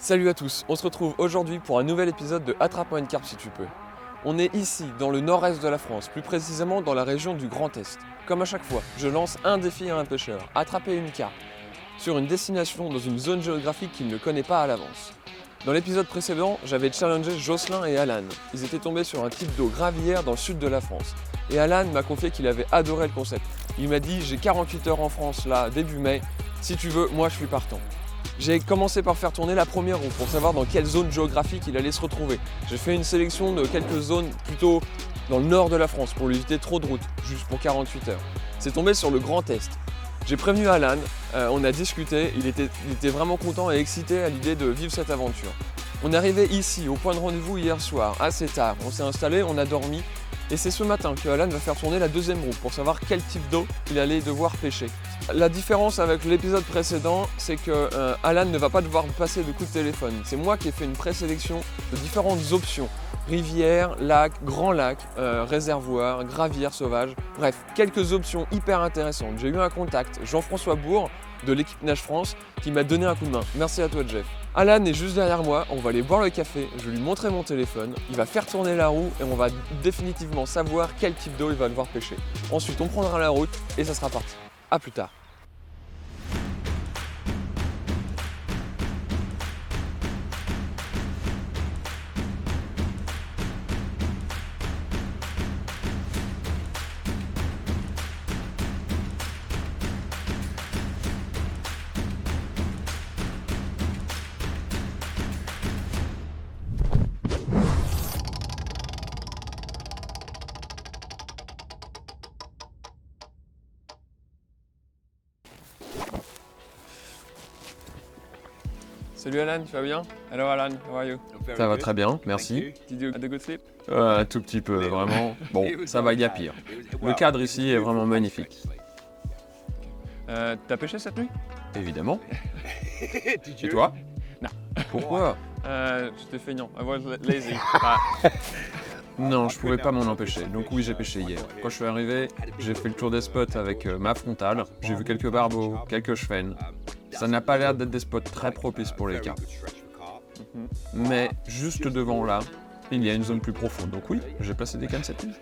Salut à tous, on se retrouve aujourd'hui pour un nouvel épisode de Attrape-moi une carpe si tu peux. On est ici, dans le nord-est de la France, plus précisément dans la région du Grand Est. Comme à chaque fois, je lance un défi à un pêcheur, attraper une carpe, sur une destination dans une zone géographique qu'il ne connaît pas à l'avance. Dans l'épisode précédent, j'avais challengé Jocelyn et Alan. Ils étaient tombés sur un type d'eau gravière dans le sud de la France. Et Alan m'a confié qu'il avait adoré le concept. Il m'a dit « J'ai 48 heures en France là, début mai, si tu veux, moi je suis partant ». J'ai commencé par faire tourner la première roue pour savoir dans quelle zone géographique il allait se retrouver. J'ai fait une sélection de quelques zones plutôt dans le nord de la France pour lui éviter trop de route, juste pour 48 heures. C'est tombé sur le Grand Est. J'ai prévenu Alan, on a discuté, il était vraiment content et excité à l'idée de vivre cette aventure. On est arrivé ici, au point de rendez-vous hier soir, assez tard. On s'est installé, on a dormi, et c'est ce matin que Alan va faire tourner la deuxième roue pour savoir quel type d'eau il allait devoir pêcher. La différence avec l'épisode précédent, c'est que Alan ne va pas devoir passer de coups de téléphone. C'est moi qui ai fait une présélection de différentes options. Rivière, lac, grand lac, réservoir, gravière sauvage. Bref, quelques options hyper intéressantes. J'ai eu un contact, Jean-François Bourg, de l'équipe Nage France, qui m'a donné un coup de main. Merci à toi, Jeff. Alan est juste derrière moi, on va aller boire le café, je vais lui montrer mon téléphone, il va faire tourner la roue et on va définitivement savoir quel type d'eau il va devoir pêcher. Ensuite, on prendra la route et ça sera parti. A plus tard. Salut Alan, tu vas bien? Hello Alan, how are you? Ça va très bien, merci. Did you have a good sleep? Un tout petit peu, vraiment. Bon, ça va, il y a pire. Le cadre ici est vraiment magnifique. T'as pêché cette nuit? Évidemment. Et toi? Non. Pourquoi? J'étais feignant, I was lazy. Non, je pouvais pas m'en empêcher. Donc oui, j'ai pêché hier. Quand je suis arrivé, j'ai fait le tour des spots avec ma frontale. J'ai vu quelques barbeaux, quelques chevesnes. Ça n'a pas l'air d'être des spots très propices pour les carpes. Mais juste devant là, il y a une zone plus profonde. Donc oui, j'ai placé des cannes cette nuit.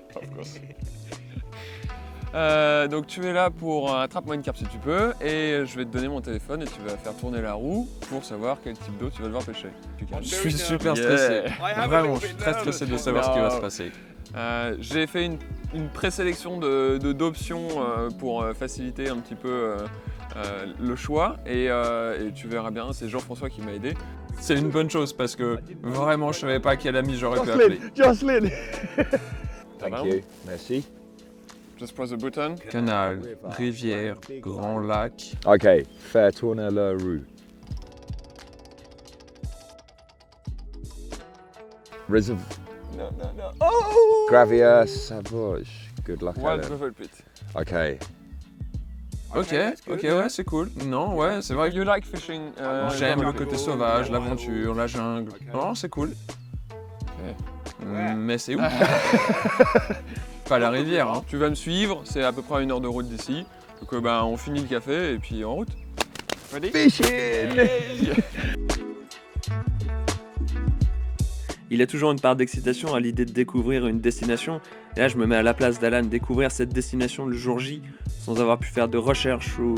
Donc tu es là pour attrape-moi une carpe si tu peux, et je vais te donner mon téléphone et tu vas faire tourner la roue pour savoir quel type d'eau tu vas devoir pêcher. Je suis super stressé. Vraiment, je suis très stressé de savoir ce qui va se passer. J'ai fait une présélection d'options pour faciliter un petit peu le choix, et tu verras bien, c'est Jean-François qui m'a aidé. C'est une bonne chose parce que vraiment je savais pas quel ami j'aurais pu appeler. Jocelyn! Thank you. Merci. Just press the button. Canal, rivière, grand lac. OK, faire tourner la roue. Réservoir. No. Oh! Gravière sauvage. Good luck, Wild Alan. Truffle Pit. OK. Ok, ouais, c'est cool. Non, ouais, c'est vrai que You like fishing? j'aime le côté sauvage, l'aventure, la jungle. Non, c'est cool. Mais c'est où? Pas la rivière, hein. Tu vas me suivre, c'est à peu près à 1 heure de route d'ici. Donc on finit le café et puis en route. Ready? Fishing! Il y a toujours une part d'excitation à l'idée de découvrir une destination. Et là, je me mets à la place d'Alan, découvrir cette destination le jour J, sans avoir pu faire de recherche ou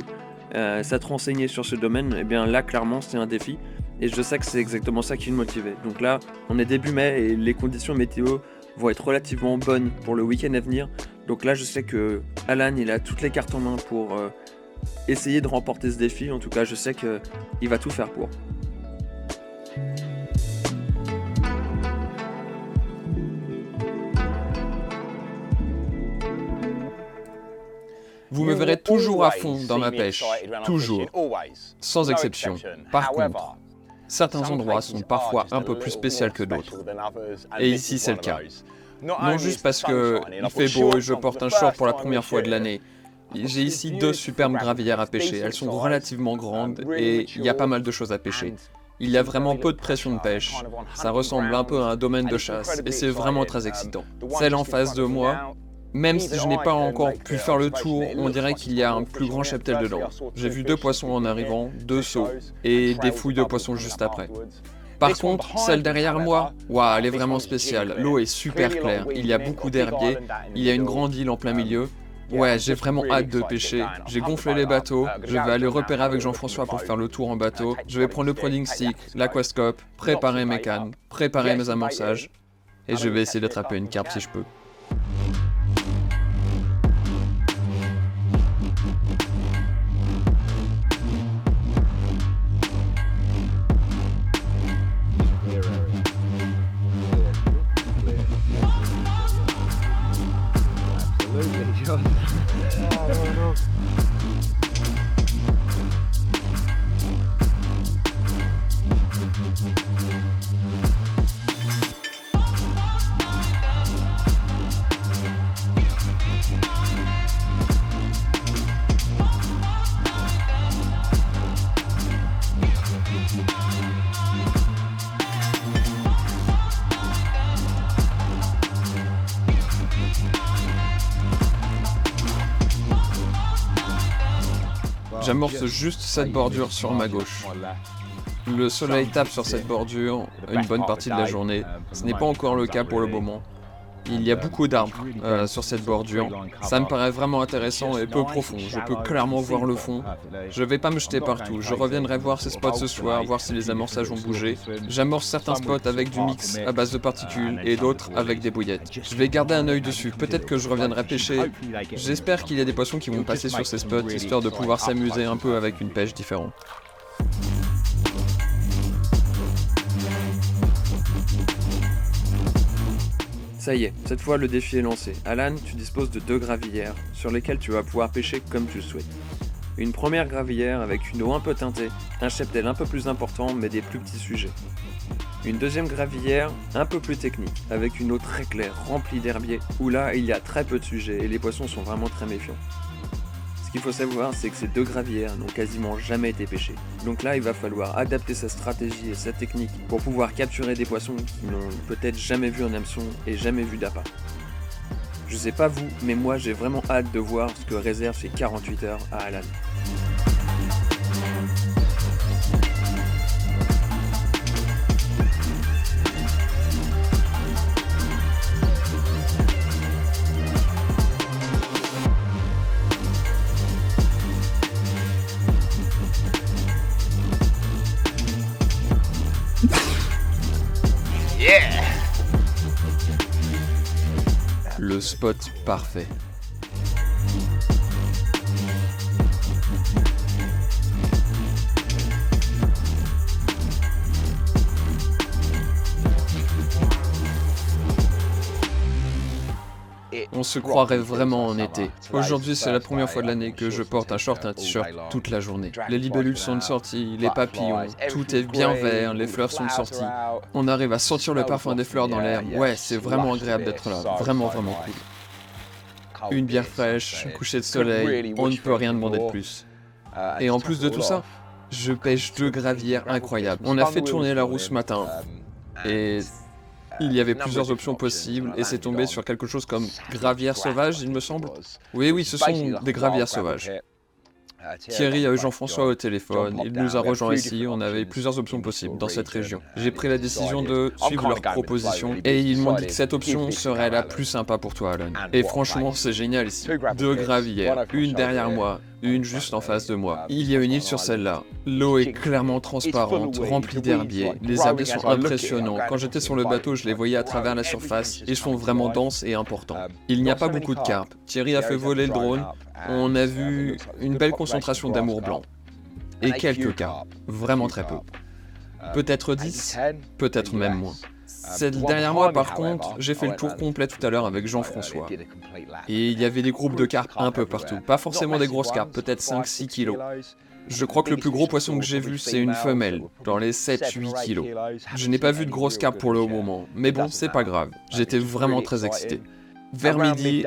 s'être renseigné sur ce domaine. Et bien là, clairement, c'est un défi. Et je sais que c'est exactement ça qui me motivait. Donc là, on est début mai et les conditions météo vont être relativement bonnes pour le week-end à venir. Donc là, je sais que Alan, il a toutes les cartes en main pour essayer de remporter ce défi. En tout cas, je sais qu'il va tout faire pour. Vous me verrez toujours à fond dans ma pêche. Toujours. Sans exception. Par contre, certains endroits sont parfois un peu plus spéciaux que d'autres. Et ici, c'est le cas. Non juste parce que il fait beau et je porte un short pour la première fois de l'année. J'ai ici 2 superbes gravières à pêcher. Elles sont relativement grandes et il y a pas mal de choses à pêcher. Il y a vraiment peu de pression de pêche. Ça ressemble un peu à un domaine de chasse et c'est vraiment très excitant. Celle en face de moi, Même si je n'ai pas encore pu faire le tour, on dirait qu'il y a un plus grand cheptel dedans. J'ai vu 2 poissons en arrivant, 2 sauts, et des fouilles de poissons juste après. Par contre, celle derrière moi, waouh, elle est vraiment spéciale. L'eau est super claire, il y a beaucoup d'herbiers, il y a une grande île en plein milieu. Ouais, j'ai vraiment hâte de pêcher. J'ai gonflé les bateaux, je vais aller repérer avec Jean-François pour faire le tour en bateau. Je vais prendre le prodding stick, l'aquascope, préparer mes cannes, préparer mes amorçages. Et je vais essayer d'attraper une carpe si je peux. J'amorce juste cette bordure sur ma gauche. Le soleil tape sur cette bordure une bonne partie de la journée. Ce n'est pas encore le cas pour le moment. Il y a beaucoup d'arbres sur cette bordure. Ça me paraît vraiment intéressant et peu profond. Je peux clairement voir le fond. Je vais pas me jeter partout. Je reviendrai voir ces spots ce soir, voir si les amorçages ont bougé. J'amorce certains spots avec du mix à base de particules et d'autres avec des bouillettes. Je vais garder un œil dessus. Peut-être que je reviendrai pêcher. J'espère qu'il y a des poissons qui vont passer sur ces spots, histoire de pouvoir s'amuser un peu avec une pêche différente. Ça y est, cette fois le défi est lancé. Alan, tu disposes de 2 gravières sur lesquelles tu vas pouvoir pêcher comme tu le souhaites. Une première gravière avec une eau un peu teintée, un cheptel un peu plus important mais des plus petits sujets. Une deuxième gravière un peu plus technique, avec une eau très claire, remplie d'herbiers, où là il y a très peu de sujets et les poissons sont vraiment très méfiants. Ce qu'il faut savoir, c'est que ces 2 gravières n'ont quasiment jamais été pêchées. Donc là, il va falloir adapter sa stratégie et sa technique pour pouvoir capturer des poissons qui n'ont peut-être jamais vu un hameçon et jamais vu d'appât. Je sais pas vous, mais moi j'ai vraiment hâte de voir ce que réservent ces 48 heures à Alan. Le spot parfait. On se croirait vraiment en été. Aujourd'hui, c'est la première fois de l'année que je porte un short et un t-shirt toute la journée. Les libellules sont de sortie, les papillons, tout est bien vert, les fleurs sont de sortie. On arrive à sentir le parfum des fleurs dans l'air. Ouais, c'est vraiment agréable d'être là. Vraiment, vraiment cool. Une bière fraîche, un coucher de soleil, on ne peut rien demander de plus. Et en plus de tout ça, je pêche 2 gravières incroyables. On a fait tourner la roue ce matin. Et il y avait plusieurs options possibles et c'est tombé sur quelque chose comme gravière sauvage, il me semble. Oui, ce sont des gravières sauvages. Thierry a eu Jean-François au téléphone, il nous a rejoints ici, on avait plusieurs options possibles dans cette région. J'ai pris la décision de suivre leurs propositions et ils m'ont dit que cette option serait la plus sympa pour toi, Alan. Et franchement, c'est génial ici. 2 gravières, une derrière moi, une juste en face de moi. Il y a une île sur celle-là. L'eau est clairement transparente, remplie d'herbiers. Les herbiers sont impressionnants. Quand j'étais sur le bateau, je les voyais à travers la surface et ils sont vraiment denses et importants. Il n'y a pas beaucoup de carpes. Thierry a fait voler le drone. On a vu une belle concentration d'amour blanc. Et quelques carpes. Vraiment très peu. Peut-être 10, peut-être même moins. Celle derrière moi, par contre, j'ai fait le tour complet tout à l'heure avec Jean-François. Et il y avait des groupes de carpes un peu partout. Pas forcément des grosses carpes, peut-être 5-6 kilos. Je crois que le plus gros poisson que j'ai vu, c'est une femelle, dans les 7-8 kilos. Je n'ai pas vu de grosses carpes pour le moment, mais bon, c'est pas grave. J'étais vraiment très excité. Vers midi,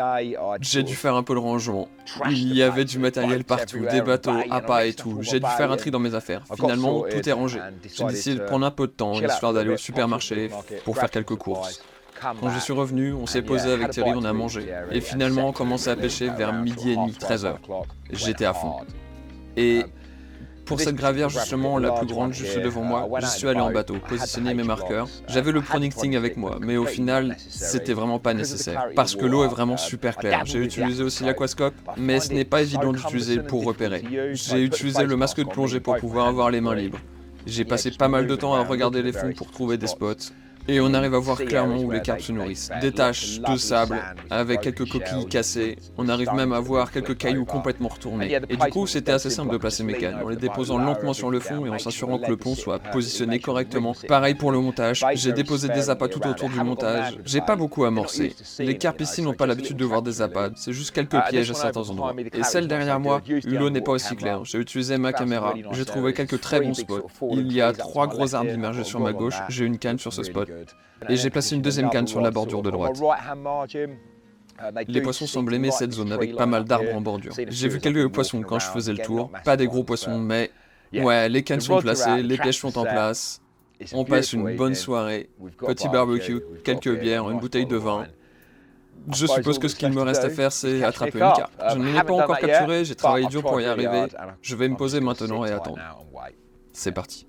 j'ai dû faire un peu le rangement. Il y avait du matériel partout, des bateaux, appâts et tout. J'ai dû faire un tri dans mes affaires. Finalement, tout est rangé. J'ai décidé de prendre un peu de temps, histoire d'aller au supermarché pour faire quelques courses. Quand je suis revenu, on s'est posé avec Thierry, on a mangé. Et finalement, on commençait à pêcher vers 12h30, 13h. J'étais à fond. Et pour cette gravière justement, la plus grande juste devant moi, j'y suis allé en bateau, positionner mes marqueurs. J'avais le ProNicting avec moi, mais au final, c'était vraiment pas nécessaire. Parce que l'eau est vraiment super claire. J'ai utilisé aussi l'aquascope, mais ce n'est pas évident d'utiliser pour repérer. J'ai utilisé le masque de plongée pour pouvoir avoir les mains libres. J'ai passé pas mal de temps à regarder les fonds pour trouver des spots. Et on arrive à voir clairement où les carpes se nourrissent. Des taches de sable, avec quelques coquilles cassées. On arrive même à voir quelques cailloux complètement retournés. Et du coup, c'était assez simple de placer mes cannes, en les déposant lentement sur le fond et en s'assurant que le pont soit positionné correctement. Pareil pour le montage, j'ai déposé des appâts tout autour du montage. J'ai pas beaucoup amorcé. Les carpes ici n'ont pas l'habitude de voir des appâts, c'est juste quelques pièges à certains endroits. Et celle derrière moi, l'eau n'est pas aussi claire. J'ai utilisé ma caméra, j'ai trouvé quelques très bons spots. Il y a 3 gros arbres immergés sur ma gauche, j'ai une canne sur ce spot. Et j'ai placé une deuxième canne sur la bordure de droite. Les poissons semblent aimer cette zone avec pas mal d'arbres en bordure. J'ai vu quelques poissons quand je faisais le tour, pas des gros poissons, mais ouais, les cannes sont placées, les pièges sont en place. On passe une bonne soirée, petit barbecue, quelques bières, une bouteille de vin. Je suppose que ce qu'il me reste à faire, c'est attraper une carpe. Je ne l'ai pas encore capturée, j'ai travaillé dur pour y arriver. Je vais me poser maintenant et attendre. C'est parti.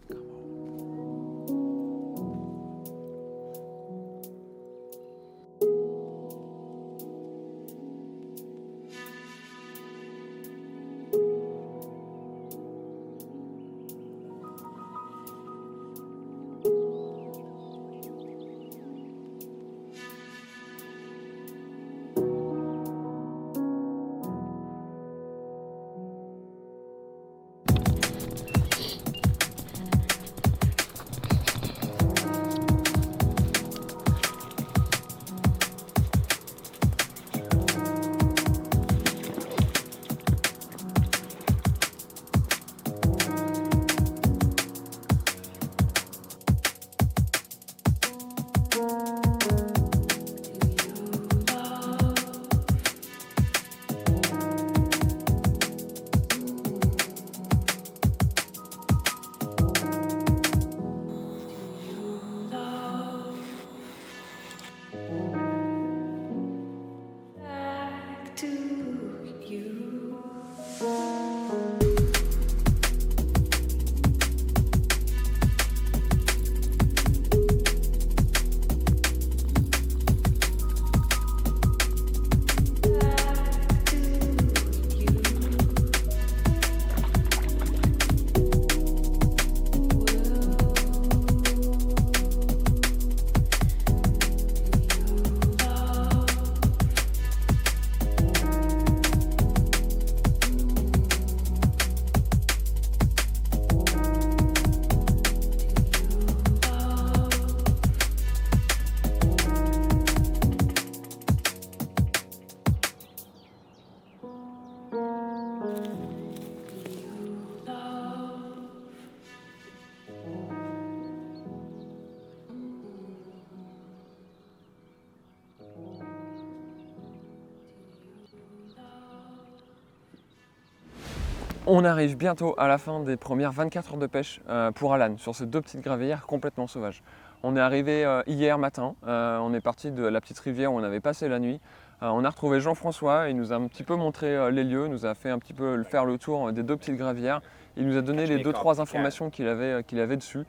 On arrive bientôt à la fin des premières 24 heures de pêche pour Alan sur ces 2 petites gravières complètement sauvages. On est arrivé hier matin, on est parti de la petite rivière où on avait passé la nuit. On a retrouvé Jean-François, il nous a un petit peu montré les lieux, nous a fait un petit peu faire le tour des 2 petites gravières. Il nous a donné les 2-3 informations qu'il avait dessus.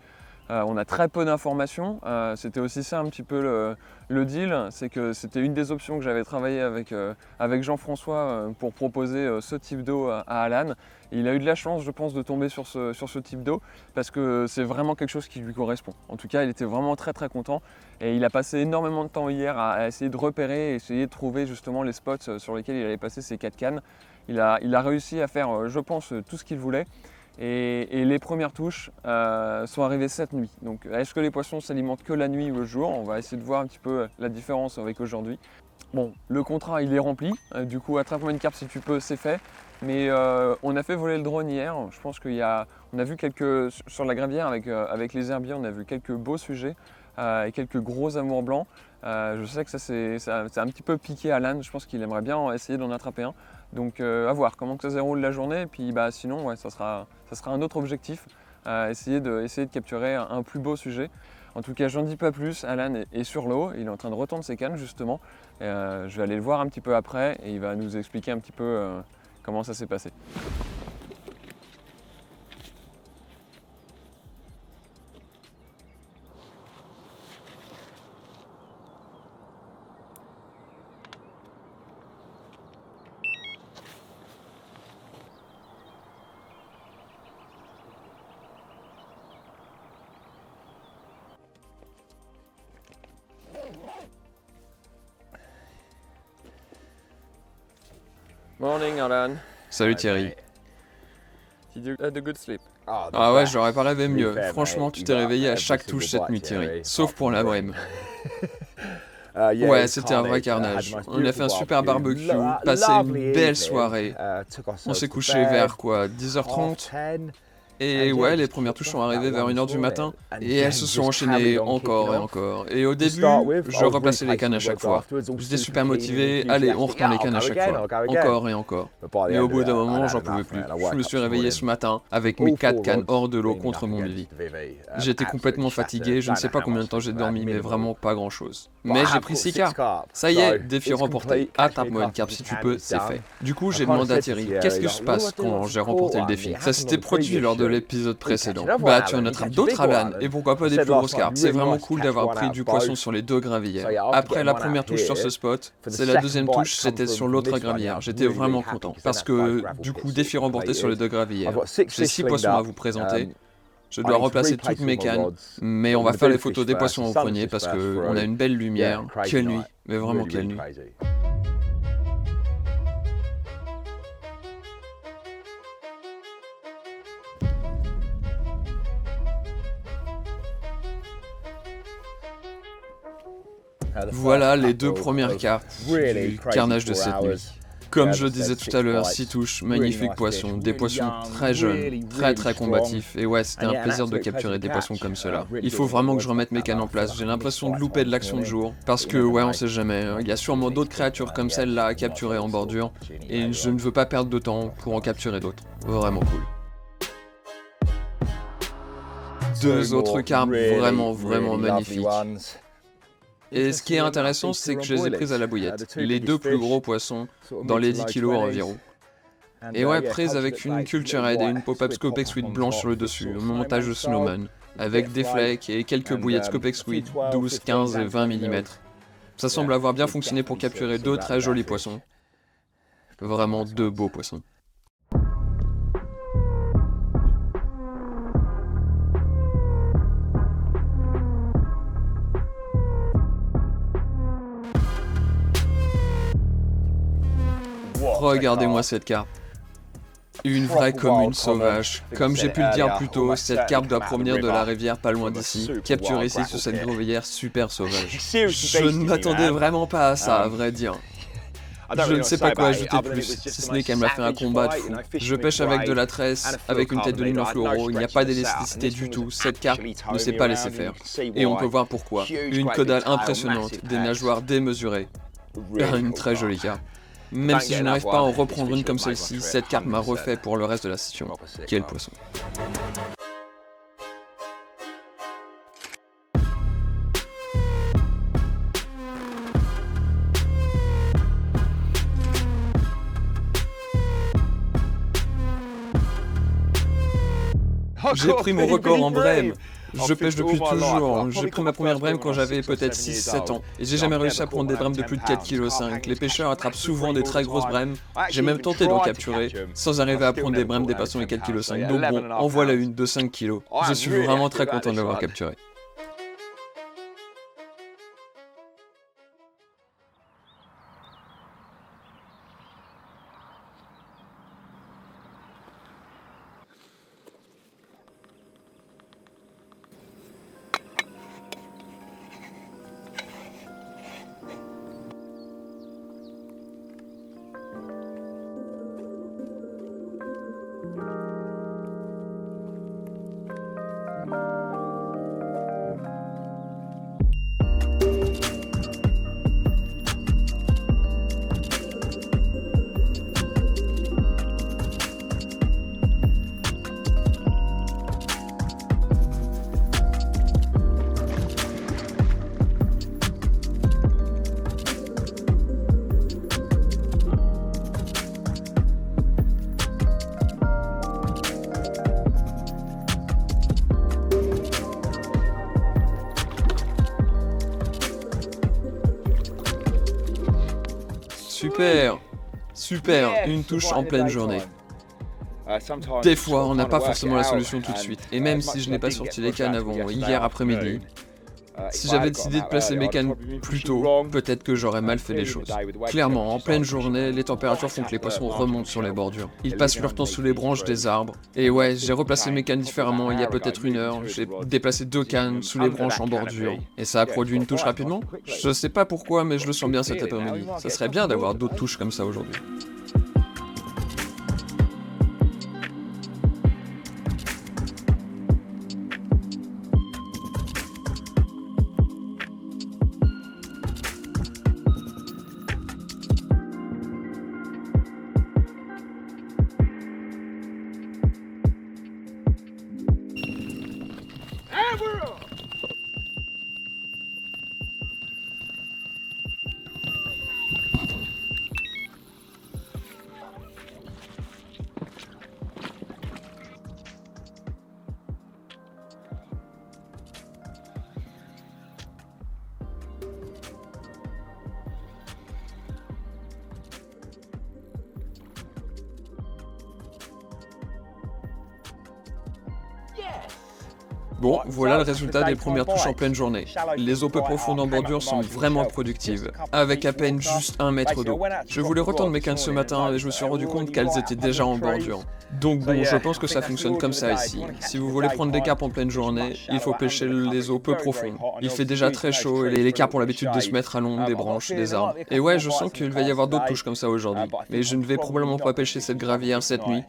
On a très peu d'informations, c'était aussi ça un petit peu le deal, c'est que c'était une des options que j'avais travaillé avec Jean-François pour proposer ce type d'eau à Alan. Et il a eu de la chance, je pense, de tomber sur ce type d'eau parce que c'est vraiment quelque chose qui lui correspond. En tout cas, il était vraiment très très content et il a passé énormément de temps hier à essayer de repérer et essayer de trouver justement les spots sur lesquels il allait passer ses 4 cannes. Il a réussi à faire, je pense, tout ce qu'il voulait. Et les premières touches sont arrivées cette nuit. Donc est-ce que les poissons s'alimentent que la nuit ou le jour? On va essayer de voir un petit peu la différence avec aujourd'hui. Bon, le contrat il est rempli, du coup attrape-moi une carpe si tu peux, c'est fait. Mais on a fait voler le drone hier, je pense qu'on a vu sur la gravière avec les herbiers, on a vu quelques beaux sujets et quelques gros amours blancs. Je sais que ça un petit peu piqué Alan, je pense qu'il aimerait bien essayer d'en attraper un. Donc à voir comment que ça se déroule la journée, et puis sinon ouais, ça sera un autre objectif, essayer de capturer un plus beau sujet. En tout cas, j'en dis pas plus. Alan est sur l'eau, il est en train de retendre ses cannes justement. Je vais aller le voir un petit peu après et il va nous expliquer un petit peu comment ça s'est passé. Morning Alan. Salut Thierry. Did you had a good sleep? Ah ouais, j'aurais pas rêvé mieux. Franchement, tu t'es réveillé à chaque touche cette nuit Thierry. Sauf pour la brème. Ouais, c'était un vrai carnage. On a fait un super barbecue, passé une belle soirée. On s'est couché vers quoi, 10h30 ? Et ouais, les premières touches sont arrivées vers 1h du matin et elles se sont enchaînées encore et encore. Et au début, je replaçais les cannes à chaque fois. J'étais super motivé, allez, on retend les cannes à chaque fois. Encore et encore. Mais au bout d'un moment, j'en pouvais plus. Je me suis réveillé ce matin avec mes 4 cannes hors de l'eau contre mon lit. J'étais complètement fatigué, je ne sais pas combien de temps j'ai dormi, mais vraiment pas grand chose. Mais j'ai pris 6 carpes. Ça y est, défi remporté. Attrape-moi une carpe si tu peux, c'est fait. Du coup, j'ai demandé à Thierry, qu'est-ce que se passe quand j'ai remporté le défi? Ça s'était produit lors de l'épisode précédent. Bah, tu en attrapes d'autres, Alan, et pourquoi pas des plus grosses carpes. C'est vraiment cool d'avoir pris du poisson sur les 2 gravières. Après la première touche sur ce spot, c'est la deuxième touche, c'était sur l'autre gravière. J'étais vraiment content, parce que du coup, défi remporté sur les 2 gravières. J'ai 6 poissons à vous présenter. Je dois replacer toutes mes cannes, mais on va faire les photos des poissons au premier parce qu'on a une belle lumière. Quelle nuit, mais vraiment quelle nuit. Voilà les 2 premières cartes du carnage de cette nuit. Comme je disais tout à l'heure, 6 touches, magnifiques poissons, des poissons très jeunes, très combatifs, et ouais, c'était un plaisir de capturer des poissons comme cela. Il faut vraiment que je remette mes cannes en place, j'ai l'impression de louper de l'action de jour, parce que ouais, on sait jamais, il y a sûrement d'autres créatures comme celle-là à capturer en bordure, et je ne veux pas perdre de temps pour en capturer d'autres. Vraiment cool. 2 autres carpes vraiment magnifiques. Et ce qui est intéressant, c'est que je les ai prises à la bouillette, les 2 plus gros poissons, dans les 10 kilos environ. Et ouais, prises avec une Culture Head et une pop-up Scopex Squid blanche sur le dessus, au montage de Snowman, avec des flakes et quelques bouillettes Scopex Squid, 12, 15 et 20 mm. Ça semble avoir bien fonctionné pour capturer 2 très jolis poissons. Vraiment 2 beaux poissons. Regardez-moi cette carpe. Une vraie commune sauvage. Comme j'ai pu le dire plus tôt, cette carpe doit provenir de la rivière pas loin d'ici, capturée ici sur cette gravière super sauvage. Je ne m'attendais vraiment pas à ça, à vrai dire. Je ne sais pas quoi ajouter de plus, si ce n'est qu'elle m'a fait un combat de fou. Je pêche avec de la tresse, avec une tête de ligne en fluoro, il n'y a pas d'élasticité du tout, cette carpe ne s'est pas laissée faire. Et on peut voir pourquoi. Une caudale impressionnante, des nageoires démesurées. Une très jolie carpe. Même si je n'arrive pas à en reprendre une comme celle-ci, cette carpe m'a refait pour le reste de la session. Quel poisson. J'ai pris mon record en brème. Je pêche depuis toujours. J'ai pris ma première brème quand j'avais peut-être 6-7 ans. Et j'ai jamais réussi à prendre des brèmes de plus de 4,5 kg. Les pêcheurs attrapent souvent des très grosses brèmes. J'ai même tenté d'en capturer, sans arriver à prendre des brèmes dépassant les 4,5 kg. Donc bon, en voilà une de 5 kg. Je suis vraiment très content de l'avoir capturée. super! Super, une touche en pleine journée. Des fois, on n'a pas forcément la solution tout de suite, et même si je n'ai pas sorti les cannes avant hier après-midi, si j'avais décidé de placer mes cannes plus tôt, peut-être que j'aurais mal fait les choses. Clairement, en pleine journée, les températures font que les poissons remontent sur les bordures. Ils passent leur temps sous les branches des arbres. Et ouais, j'ai replacé mes cannes différemment il y a peut-être 1 heure. J'ai déplacé 2 cannes sous les branches en bordure. Et ça a produit une touche rapidement. Je sais pas pourquoi, mais je le sens bien cet après-midi. Ça serait bien d'avoir d'autres touches comme ça aujourd'hui. Bon, voilà le résultat des premières touches en pleine journée. Les eaux peu profondes en bordure sont vraiment productives, avec à peine juste 1 mètre d'eau. Je voulais retendre mes cannes ce matin et je me suis rendu compte qu'elles étaient déjà en bordure. Donc bon, je pense que ça fonctionne comme ça ici. Si vous voulez prendre des carpes en pleine journée, il faut pêcher les eaux peu profondes. Il fait déjà très chaud et les carpes ont l'habitude de se mettre à l'ombre des branches, des arbres. Et ouais, je sens qu'il va y avoir d'autres touches comme ça aujourd'hui. Mais je ne vais probablement pas pêcher cette gravière cette nuit.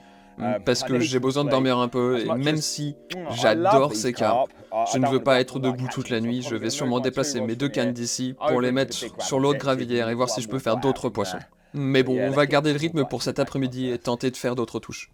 Parce que j'ai besoin de dormir un peu, et même si j'adore ces carpes, je ne veux pas être debout toute la nuit, je vais sûrement déplacer mes 2 cannes d'ici pour les mettre sur l'autre gravière et voir si je peux faire d'autres poissons. Mais bon, on va garder le rythme pour cet après-midi et tenter de faire d'autres touches.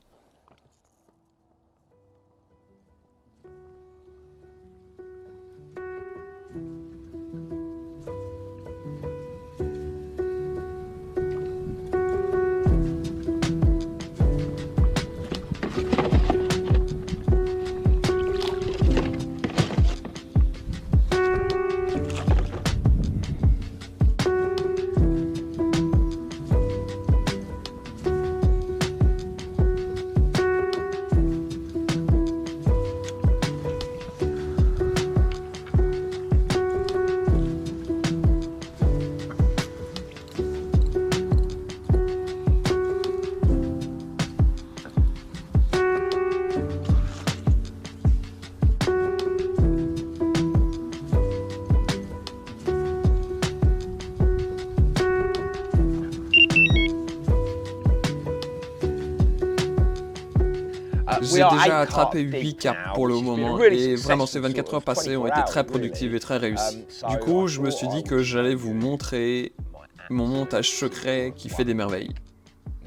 J'ai déjà attrapé 8 carpes pour le moment et vraiment ces 24 heures passées ont été très productives et très réussies. Du coup, je me suis dit que j'allais vous montrer mon montage secret qui fait des merveilles.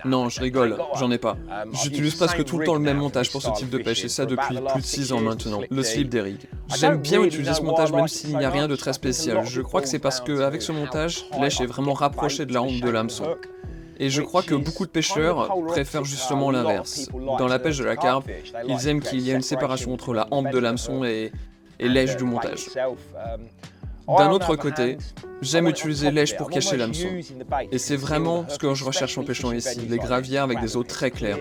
Non, je rigole, j'en ai pas. J'utilise presque tout le temps le même montage pour ce type de pêche et ça depuis plus de 6 ans maintenant, le slip des rigs. J'aime bien utiliser ce montage même s'il n'y a rien de très spécial. Je crois que c'est parce qu'avec ce montage, lèche est vraiment rapproché de la hampe de l'hameçon. Et je crois que beaucoup de pêcheurs préfèrent justement l'inverse. Dans la pêche de la carpe, ils aiment qu'il y ait une séparation entre la hampe de l'hameçon et lèche du montage. D'un autre côté, j'aime utiliser lèche pour cacher l'hameçon. Et c'est vraiment ce que je recherche en pêchant ici, les gravières avec des eaux très claires.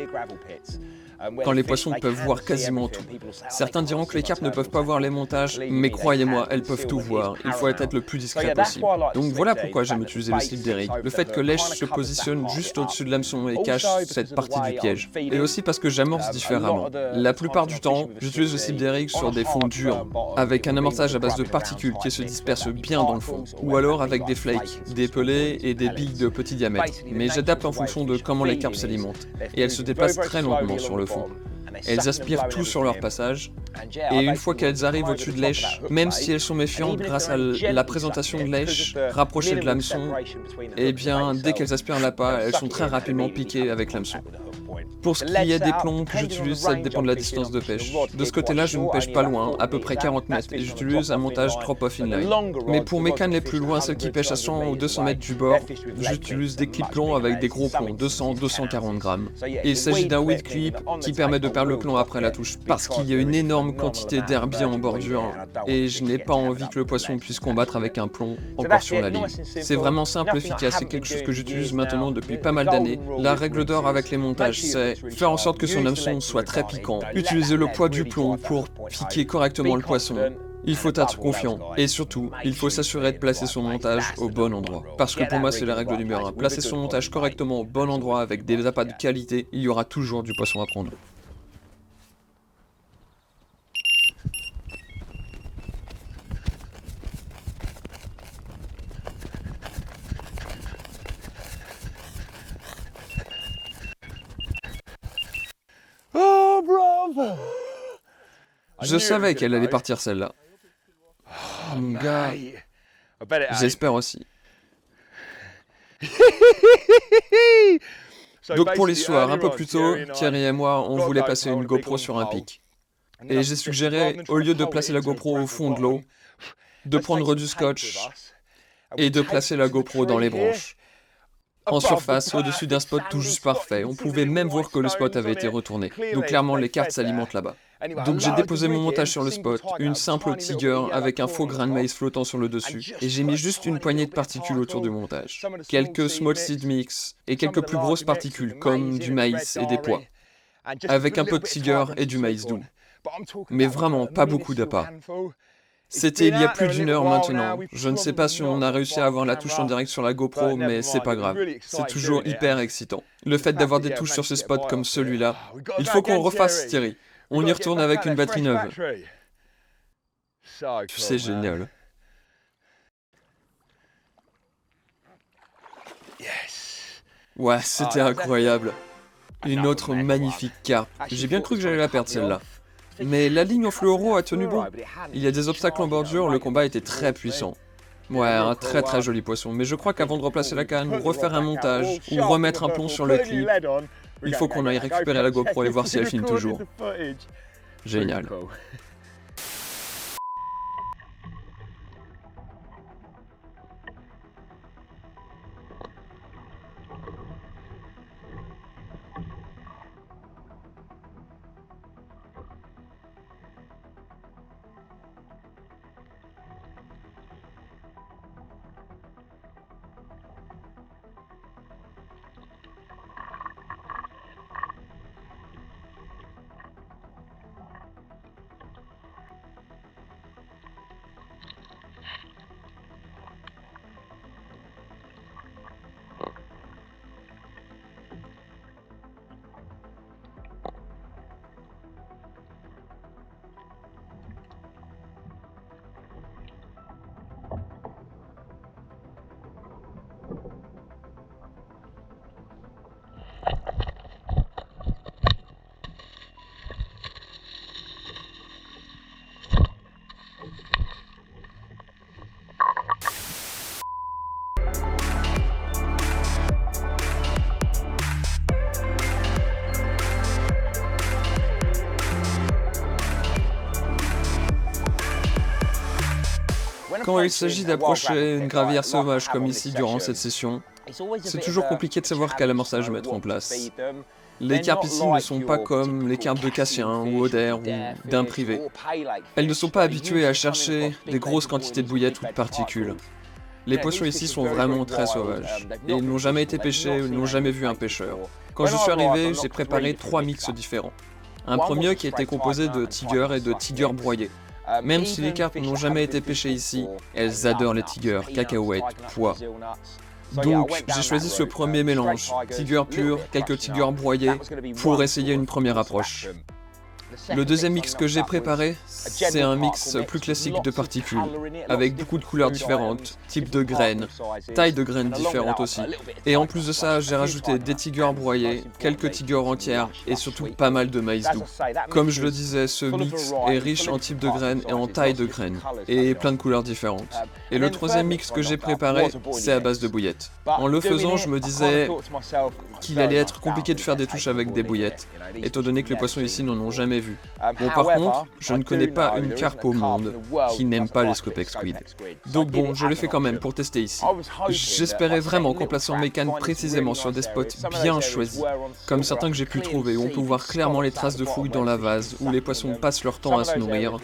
Quand les poissons peuvent voir quasiment tout. Certains diront que les carpes ne peuvent pas voir les montages, mais croyez-moi, elles peuvent tout voir. Il faut être le plus discret possible. Donc voilà pourquoi j'aime utiliser le slip des rigs. Le fait que lèche se positionne juste au-dessus de l'hameçon et cache cette partie du piège. Et aussi parce que j'amorce différemment. La plupart du temps, j'utilise le slip des rigs sur des fonds durs, avec un amorçage à base de particules qui se dispersent bien dans le fond. Ou alors avec des flakes, des pelés et des billes de petit diamètre. Mais j'adapte en fonction de comment les carpes s'alimentent. Et elles se déplacent très lentement sur le fond. Elles aspirent tout sur leur passage, et une fois qu'elles arrivent au-dessus de lèche, même si elles sont méfiantes grâce à la présentation de lèche rapprochée de l'hameçon, eh bien, dès qu'elles aspirent l'appât, elles sont très rapidement piquées avec l'hameçon. Pour ce qui est des plombs que j'utilise, ça dépend de la distance de pêche. De ce côté-là, je ne pêche pas loin, à peu près 40 mètres, et j'utilise un montage drop-off inline. Mais pour mes cannes les plus loin, celles qui pêchent à 100 ou 200 mètres du bord, j'utilise des clips plombs avec des gros plombs, 200-240 grammes. Et il s'agit d'un weed clip qui permet de perdre le plomb après la touche, parce qu'il y a une énorme quantité d'herbiers en bordure, et je n'ai pas envie que le poisson puisse combattre avec un plomb encore sur la ligne. C'est vraiment simple, efficace, c'est quelque chose que j'utilise maintenant depuis pas mal d'années. La règle d'or avec les montages, c'est faire en sorte que son hameçon soit très piquant. Utilisez le poids du plomb pour piquer correctement le poisson. Il faut être confiant. Et surtout, il faut s'assurer de placer son montage au bon endroit. Parce que pour moi, c'est la règle numéro 1. Placer son montage correctement au bon endroit avec des appâts de qualité, il y aura toujours du poisson à prendre. Oh, bravo! Je savais qu'elle allait partir celle-là. Oh mon gars, j'espère aussi. Donc pour l'histoire, un peu plus tôt, Thierry et moi, on voulait passer une GoPro sur un pic. Et j'ai suggéré, au lieu de placer la GoPro au fond de l'eau, de prendre du scotch et de placer la GoPro dans les branches. En surface, au-dessus d'un spot tout juste parfait. On pouvait même voir que le spot avait été retourné. Donc clairement, les cartes s'alimentent là-bas. Donc j'ai déposé mon montage sur le spot, une simple Tiger avec un faux grain de maïs flottant sur le dessus, et j'ai mis juste une poignée de particules autour du montage. Quelques small seed mix, et quelques plus grosses particules, comme du maïs et des pois. Avec un peu de Tiger et du maïs doux. Mais vraiment, pas beaucoup d'appâts. C'était il y a plus d'une heure maintenant. Je ne sais pas si on a réussi à avoir la touche en direct sur la GoPro, mais c'est pas grave. C'est toujours hyper excitant. Le fait d'avoir des touches sur ce spot comme celui-là, il faut qu'on refasse, Thierry. On y retourne avec une batterie neuve. C'est génial. Ouais, c'était incroyable. Une autre magnifique carpe. J'ai bien cru que j'allais la perdre celle-là. Mais la ligne en fluoro a tenu bon. Il y a des obstacles en bordure, le combat était très puissant. Ouais, un très joli poisson. Mais je crois qu'avant de replacer la canne, refaire un montage ou remettre un plomb sur le clip, il faut qu'on aille récupérer la GoPro et voir si elle filme toujours. Génial. Quand il s'agit d'approcher une gravière sauvage comme ici durant cette session, c'est toujours compliqué de savoir quel amorçage mettre en place. Les carpes ici ne sont pas comme les carpes de Cassien ou Oder ou d'un privé. Elles ne sont pas habituées à chercher des grosses quantités de bouillettes ou de particules. Les poissons ici sont vraiment très sauvages, et ils n'ont jamais été pêchés ou n'ont jamais vu un pêcheur. Quand je suis arrivé, j'ai préparé 3 mix différents. Un premier qui était composé de tiger et de tiger broyé. Même si les carpes n'ont jamais été pêchées ici, elles adorent les tigers, cacahuètes, pois. Donc j'ai choisi ce premier mélange, tiger pur, quelques tigers broyés, pour essayer une première approche. Le deuxième mix que j'ai préparé, c'est un mix plus classique de particules, avec beaucoup de couleurs différentes, types de graines, tailles de graines différentes aussi. Et en plus de ça, j'ai rajouté des tigers broyés, quelques tigers entières et surtout pas mal de maïs doux. Comme je le disais, ce mix est riche en types de graines et en tailles de graines, et plein de couleurs différentes. Et le troisième mix que j'ai préparé, c'est à base de bouillettes. En le faisant, je me disais, qu'il allait être compliqué de faire des touches avec des bouillettes, étant donné que les poissons ici n'en ont jamais vu. Bon, par contre, je ne connais pas une carpe au monde qui n'aime pas les Scopex squid. Donc bon, je l'ai fait quand même pour tester ici. J'espérais vraiment qu'en plaçant mes cannes précisément sur des spots bien choisis, comme certains que j'ai pu trouver, où on peut voir clairement les traces de fouilles dans la vase, où les poissons passent leur temps à se nourrir.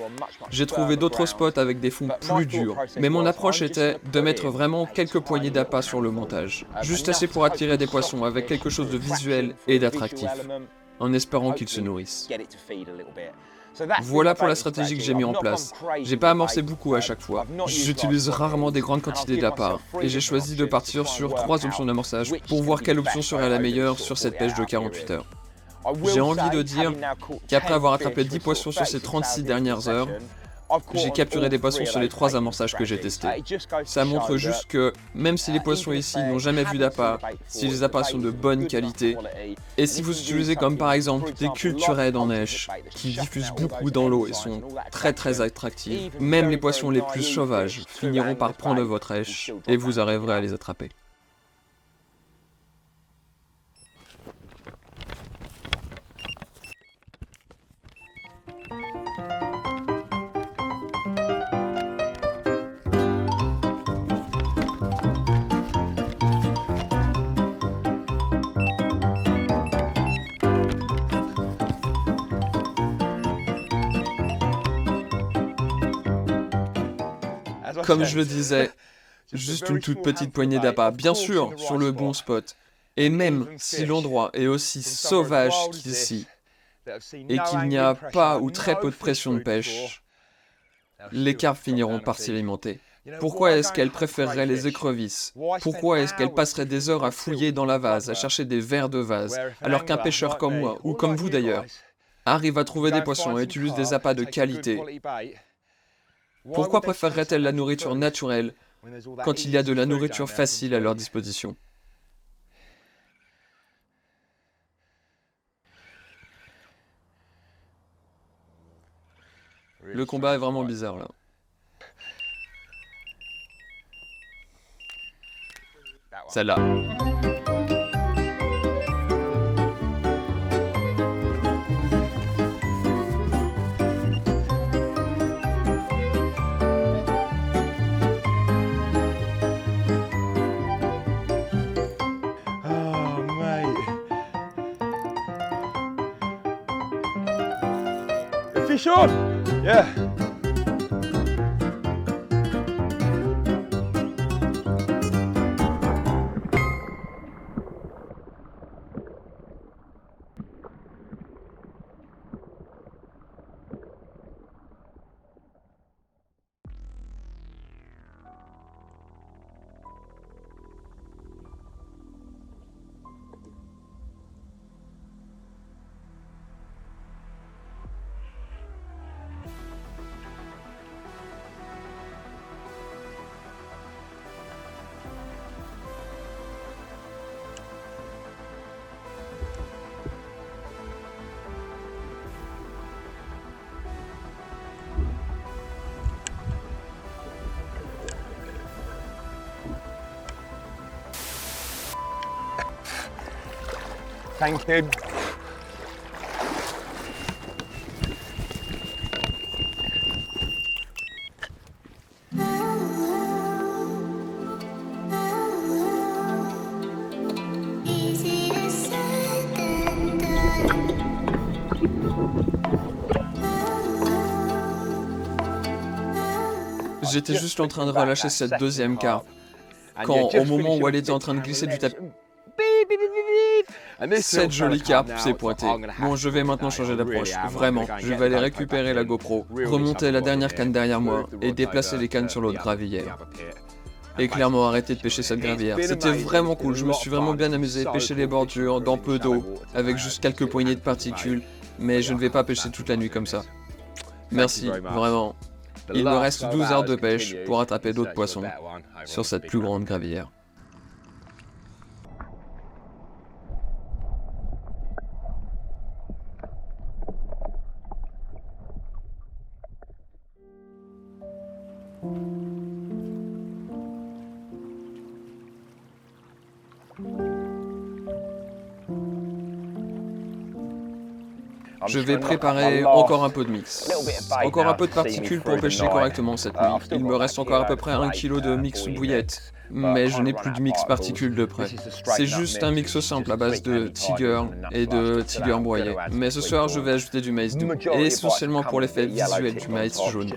J'ai trouvé d'autres spots avec des fonds plus durs, mais mon approche était de mettre vraiment quelques poignées d'appât sur le montage, juste assez pour attirer des poissons avec quelque chose de visuel et d'attractif, en espérant qu'ils se nourrissent. Voilà pour la stratégie que j'ai mis en place. J'ai pas amorcé beaucoup à chaque fois. J'utilise rarement des grandes quantités d'appât, et j'ai choisi de partir sur 3 options d'amorçage pour voir quelle option serait la meilleure sur cette pêche de 48 heures. J'ai envie de dire qu'après avoir attrapé 10 poissons sur ces 36 dernières heures, j'ai capturé des poissons sur les 3 amorçages que j'ai testés. Ça montre juste que, même si les poissons ici n'ont jamais vu d'appât, si les appâts sont de bonne qualité, et si vous utilisez comme par exemple des cultureds en neige, qui diffusent beaucoup dans l'eau et sont très attractifs, même les poissons les plus sauvages finiront par prendre votre èche, et vous arriverez à les attraper. Comme je le disais, juste une toute petite poignée d'appât, bien sûr, sur le bon spot. Et même si l'endroit est aussi sauvage qu'ici, et qu'il n'y a pas ou très peu de pression de pêche, les carpes finiront par s'y alimenter. Pourquoi est-ce qu'elles préféreraient les écrevisses? Pourquoi est-ce qu'elles passeraient des heures à fouiller dans la vase, à chercher des vers de vase, alors qu'un pêcheur comme moi, ou comme vous d'ailleurs, arrive à trouver des poissons et utilise des appâts de qualité? Pourquoi préféreraient-elles la nourriture naturelle quand il y a de la nourriture facile à leur disposition? Le combat est vraiment bizarre là. Celle-là. Fish on! Yeah. Thank you. J'étais juste en train de relâcher cette deuxième carpe, quand au moment où elle était en train de glisser du tapis, cette jolie carpe s'est pointée. Bon, je vais maintenant changer d'approche, vraiment. Je vais aller récupérer la GoPro, remonter la dernière canne derrière moi et déplacer les cannes sur l'autre gravière. Et clairement arrêter de pêcher cette gravière. C'était vraiment cool, je me suis vraiment bien amusé, pêcher les bordures, dans peu d'eau, avec juste quelques poignées de particules, mais je ne vais pas pêcher toute la nuit comme ça. Merci, vraiment. Il me reste 12 heures de pêche pour attraper d'autres poissons sur cette plus grande gravière. Je vais préparer encore un peu de mix. Encore un peu de particules pour pêcher correctement cette nuit. Il me reste encore à peu près 1 kg de mix bouillette. Mais je n'ai plus de mix particules de près. C'est juste un mix simple à base de tiger et de tiger broyé. Mais ce soir, je vais ajouter du maïs doux, et essentiellement pour l'effet visuel du maïs jaune,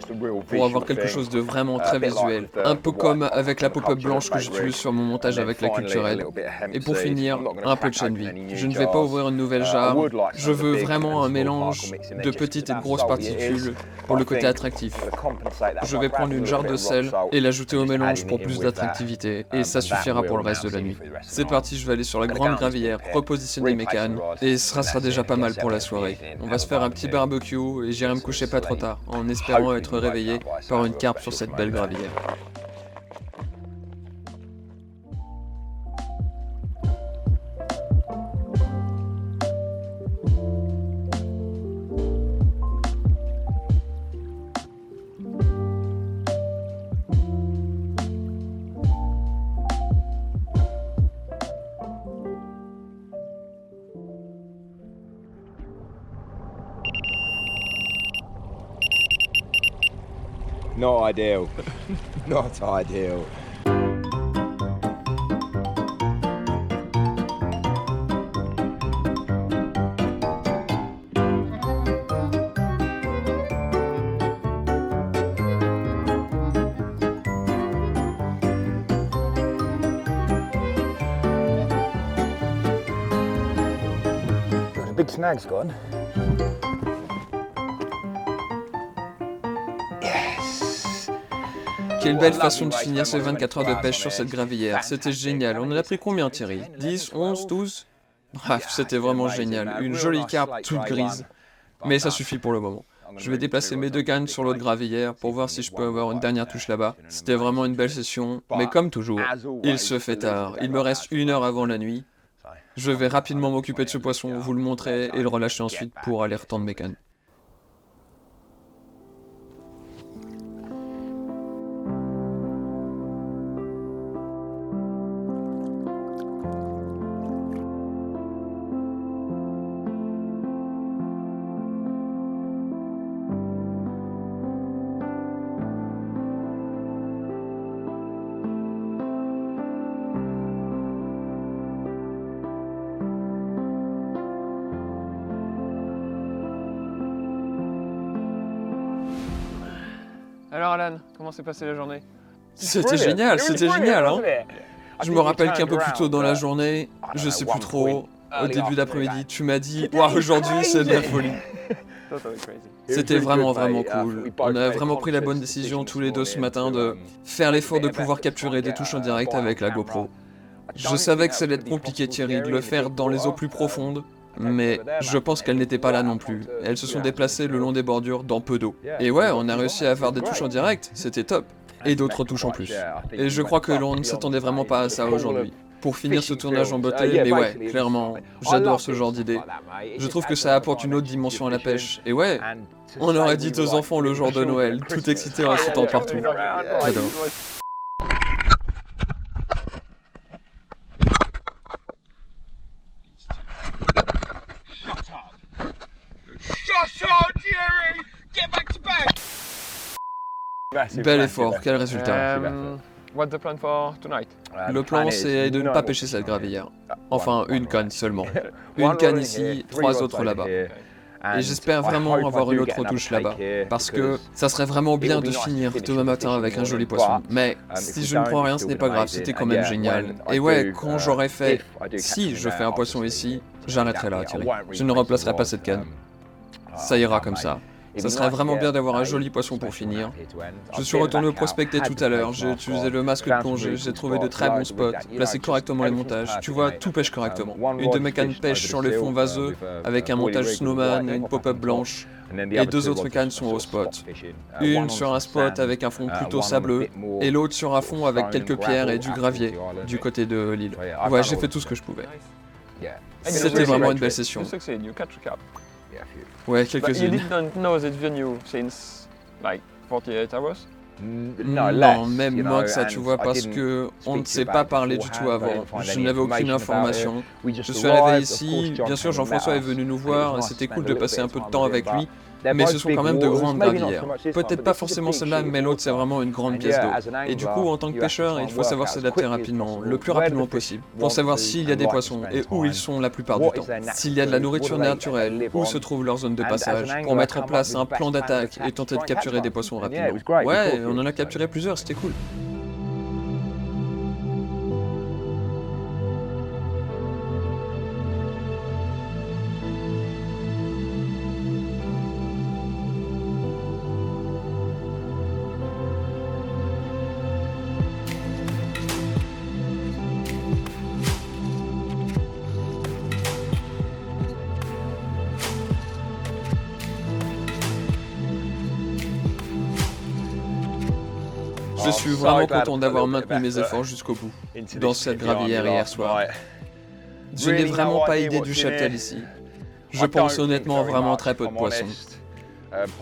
pour avoir quelque chose de vraiment très visuel, un peu comme avec la pop-up blanche que j'utilise sur mon montage avec la culturelle. Et pour finir, un peu de Shenvi. Je ne vais pas ouvrir une nouvelle jarre, je veux vraiment un mélange de petites et de grosses particules pour le côté attractif. Je vais prendre une jarre de sel et l'ajouter au mélange pour plus d'attractivité. Et ça suffira pour le reste de la nuit. C'est parti, je vais aller sur la grande gravière, repositionner mes cannes, et ce sera déjà pas mal pour la soirée. On va se faire un petit barbecue et j'irai me coucher pas trop tard, en espérant être réveillé par une carpe sur cette belle gravière. Not ideal. Not ideal. The big snag's gone. Quelle belle façon de finir ces 24 heures de pêche sur cette gravière. C'était génial. On en a pris combien, Thierry? 10, 11, 12? Bref, c'était vraiment génial. Une jolie carpe toute grise. Mais ça suffit pour le moment. Je vais déplacer mes 2 cannes sur l'autre gravière pour voir si je peux avoir une dernière touche là-bas. C'était vraiment une belle session, mais comme toujours, il se fait tard. Il me reste 1 heure avant la nuit. Je vais rapidement m'occuper de ce poisson, vous le montrer et le relâcher ensuite pour aller retendre mes cannes. Alors Alan, comment s'est passée la journée? C'était génial, hein? Je me rappelle qu'un peu plus tôt dans la journée, je sais plus trop, au début d'après-midi, tu m'as dit « Waouh, aujourd'hui c'est de la folie !» C'était vraiment cool. On a vraiment pris la bonne décision tous les deux ce matin de faire l'effort de pouvoir capturer des touches en direct avec la GoPro. Je savais que ça allait être compliqué, Thierry, de le faire dans les eaux plus profondes, mais je pense qu'elles n'étaient pas là non plus. Elles se sont déplacées le long des bordures dans peu d'eau. Et ouais, on a réussi à faire des touches en direct, c'était top. Et d'autres touches en plus. Et je crois que l'on ne s'attendait vraiment pas à ça aujourd'hui. Pour finir ce tournage en beauté, mais ouais, clairement, j'adore ce genre d'idée. Je trouve que ça apporte une autre dimension à la pêche. Et ouais, on aurait dit aux enfants le jour de Noël, tout excités en sautant partout. J'adore. Bel effort, quel résultat. What's the plan for tonight? Le plan, c'est de ne pas pêcher cette gravière. Enfin, une canne seulement. Une canne ici, 3 autres là-bas. Et j'espère vraiment avoir une autre touche là-bas, parce que ça serait vraiment bien de finir demain matin avec un joli poisson. Mais si je ne prends rien, ce n'est pas grave, c'était quand même génial. Et ouais, quand j'aurai fait, si je fais un poisson ici, j'arrêterai là, Thierry. Je ne replacerai pas cette canne. Ça ira comme ça. Ça serait vraiment bien d'avoir un joli poisson pour finir. Je suis retourné au prospecter tout à l'heure, j'ai utilisé le masque de plongée, j'ai trouvé de très bons spots, placé correctement les montages. Tu vois, tout pêche correctement. Une de mes cannes pêche sur les fonds vaseux, avec un montage snowman et une pop-up blanche. Et 2 autres cannes sont au spot. Une sur un spot avec un fond plutôt sableux, et l'autre sur un fond avec quelques pierres et du gravier, du côté de l'île. Ouais, j'ai fait tout ce que je pouvais. C'était vraiment une belle session. Ouais, quelques-unes. You didn't know that venue since like 48 hours? Non, même moins que ça, tu vois, parce que on ne s'est pas parlé du tout avant. Je n'avais aucune information. Je suis arrivé ici, bien sûr Jean-François est venu nous voir, c'était cool de passer un peu de temps avec lui. Mais ce sont quand même de grandes gravières. Peut-être pas forcément celle-là, mais l'autre c'est vraiment une grande pièce d'eau. Et du coup, en tant que pêcheur, il faut savoir s'adapter rapidement, le plus rapidement possible, pour savoir s'il y a des poissons et où ils sont la plupart du temps. S'il y a de la nourriture naturelle, où se trouve leur zone de passage, pour mettre en place un plan d'attaque et tenter de capturer des poissons rapidement. Ouais, on en a capturé plusieurs, c'était cool. Je suis vraiment content d'avoir maintenu mes efforts jusqu'au bout, dans cette gravière hier soir. Je n'ai vraiment pas idée du cheptel ici. Je pense honnêtement vraiment très peu de poissons.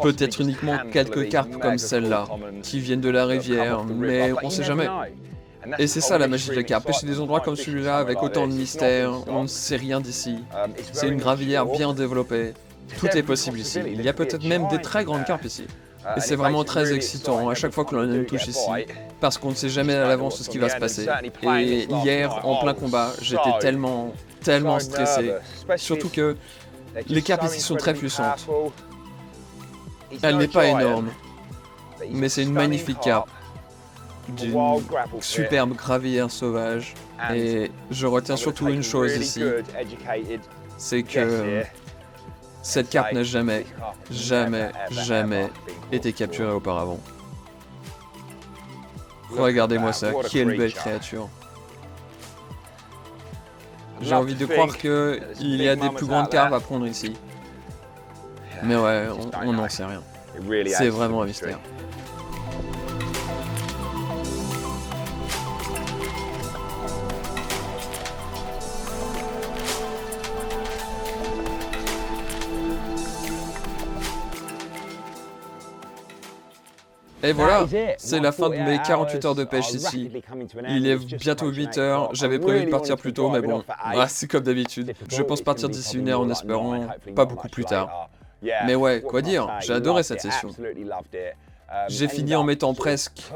Peut-être uniquement quelques carpes comme celle-là, qui viennent de la rivière, mais on sait jamais. Et c'est ça la magie de la carpe, pêcher des endroits comme celui-là avec autant de mystère, on ne sait rien d'ici. C'est une gravière bien développée. Tout est possible ici. Il y a peut-être même des très grandes carpes ici. Et c'est vraiment très excitant à chaque fois que l'on a une touche ici, parce qu'on ne sait jamais à l'avance ce qui va se passer. Et hier, en plein combat, j'étais tellement stressé. Surtout que les carpes ici sont très puissantes. Elle n'est pas énorme, mais c'est une magnifique carpe, d'une superbe gravière sauvage. Et je retiens surtout une chose ici, c'est que cette carpe n'a jamais été capturée auparavant. Regardez-moi ça, quelle belle créature. J'ai envie de croire qu'il y a des plus grandes carpes à prendre ici. Mais ouais, on n'en sait rien. C'est vraiment un mystère. Et voilà, c'est la fin de mes 48 heures de pêche ici. Il est bientôt 8 heures, j'avais prévu de partir plus tôt, mais bon, c'est comme d'habitude. Je pense partir d'ici 1 heure en espérant pas beaucoup plus tard. Mais ouais, quoi dire, j'ai adoré cette session. J'ai fini en mettant presque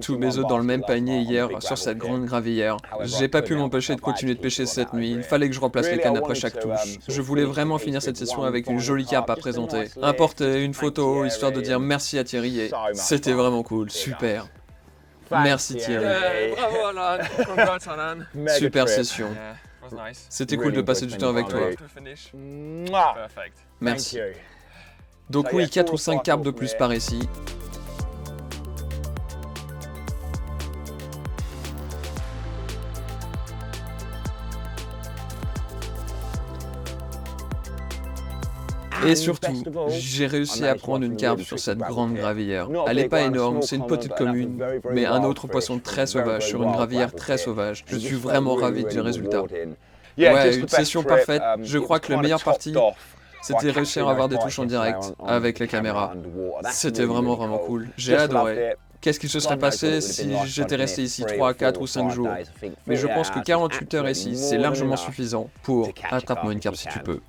tous mes œufs dans le même panier hier sur cette grande gravière. J'ai pas pu m'empêcher de continuer de pêcher cette nuit, il fallait que je remplace les cannes après chaque touche. Je voulais vraiment finir cette session avec une jolie carpe à présenter, importer une photo histoire de dire merci à Thierry et c'était vraiment cool, super. Merci Thierry. Bravo Alan, congrats Alan. Super session. C'était cool de passer du temps avec toi. Merci. Donc oui, 4 ou 5 carpes de plus par ici. Et surtout, j'ai réussi à prendre une carpe sur cette grande gravière. Elle n'est pas énorme, c'est une petite commune, mais un autre poisson très sauvage sur une gravière très sauvage. Je suis vraiment ravi du résultat. Ouais, une session parfaite. Je crois que la meilleure partie, c'était réussir à avoir des touches en direct avec les caméras. C'était vraiment cool. J'ai adoré. Qu'est-ce qui se serait passé si j'étais resté ici 3, 4 ou 5 jours? Mais je pense que 48 heures ici, c'est largement suffisant pour Attrape-moi une carpe si tu peux.